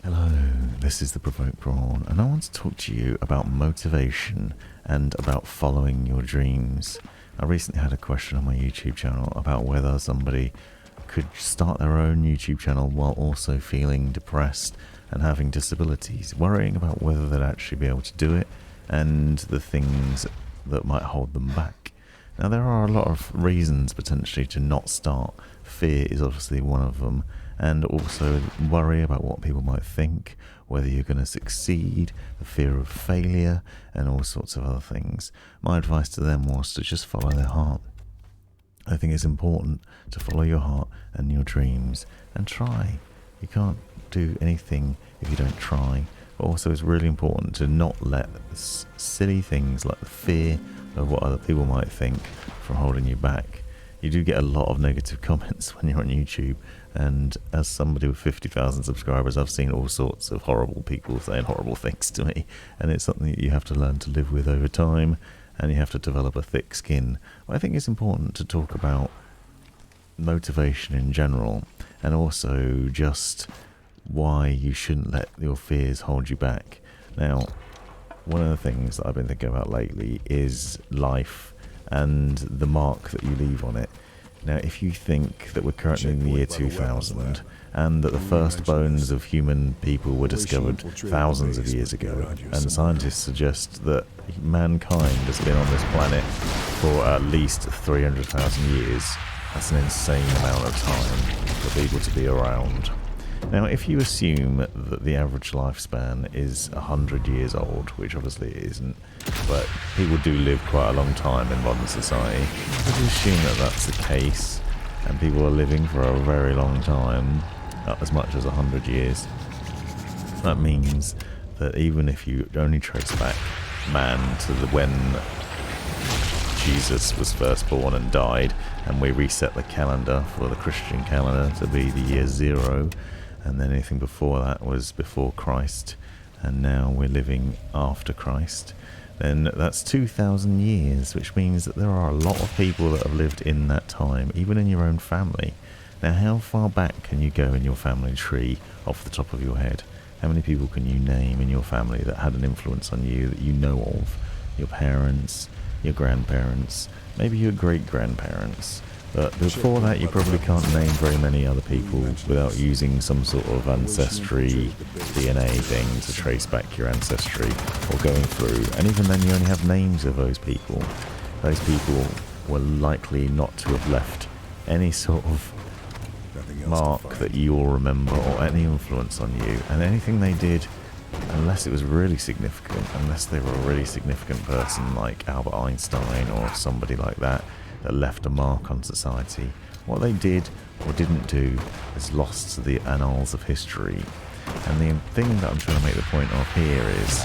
Hello, this is the Provoked Prawn, and I want to talk to you about motivation and about following your dreams. I recently had a question on my YouTube channel about whether somebody could start their own YouTube channel while also feeling depressed and having disabilities, worrying about whether they'd actually be able to do it and the things that might hold them back. Now, there are a lot of reasons potentially to not start. Fear is obviously one of them, and also worry about what people might think, whether you're going to succeed, the fear of failure, and all sorts of other things. My advice to them was to just follow their heart. I think it's important to follow your heart and your dreams and try. You can't do anything if you don't try. But also, it's really important to not let silly things like the fear of what other people might think from holding you back. You do get a lot of negative comments when you're on YouTube, and as somebody with 50,000 subscribers, I've seen all sorts of horrible people saying horrible things to me, and it's something that you have to learn to live with over time, and you have to develop a thick skin. But I think it's important to talk about motivation in general, and also just why you shouldn't let your fears hold you back. Now, one of the things that I've been thinking about lately is life and the mark that you leave on it. Now, if you think that we're currently in the year 2000 and that the first bones of human people were discovered thousands of years ago, and scientists suggest that mankind has been on this planet for at least 300,000 years, that's an insane amount of time for people to be around. Now, if you assume that the average lifespan is 100 years old, which obviously it isn't, but people do live quite a long time in modern society, if you assume that that's the case, and people are living for a very long time, not as much as 100 years, that means that even if you only trace back man to when Jesus was first born and died, and we reset the calendar for the Christian calendar to be the year 0, and then anything before that was before Christ, and now we're living after Christ, then that's 2,000 years, which means that there are a lot of people that have lived in that time, even in your own family. Now, how far back can you go in your family tree off the top of your head? How many people can you name in your family that had an influence on you that you know of? Your parents, your grandparents, maybe your great-grandparents. But before that, you probably can't name very many other people without using some sort of ancestry DNA thing to trace back your ancestry, or going through. And even then, you only have names of those people. Those people were likely not to have left any sort of mark that you will remember or any influence on you. And anything they did, unless it was really significant, unless they were a really significant person like Albert Einstein or somebody like that, that left a mark on society, what they did or didn't do is lost to the annals of history. And the thing that I'm trying to make the point of here is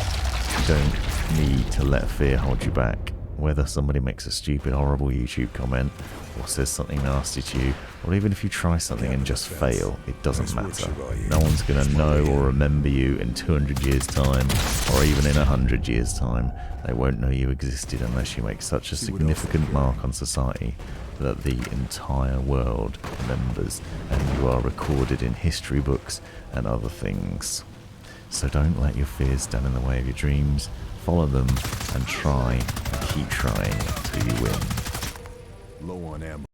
you don't need to let fear hold you back. Whether somebody makes a stupid, horrible YouTube comment or says something nasty to you, or even if you try something and just fail, it doesn't matter. No one's going to know or remember you in 200 years' time, or even in 100 years' time. They won't know you existed unless you make such a significant mark on society that the entire world remembers, and you are recorded in history books and other things. So don't let your fears stand in the way of your dreams. Follow them and try, and keep trying till you win. Low on ammo.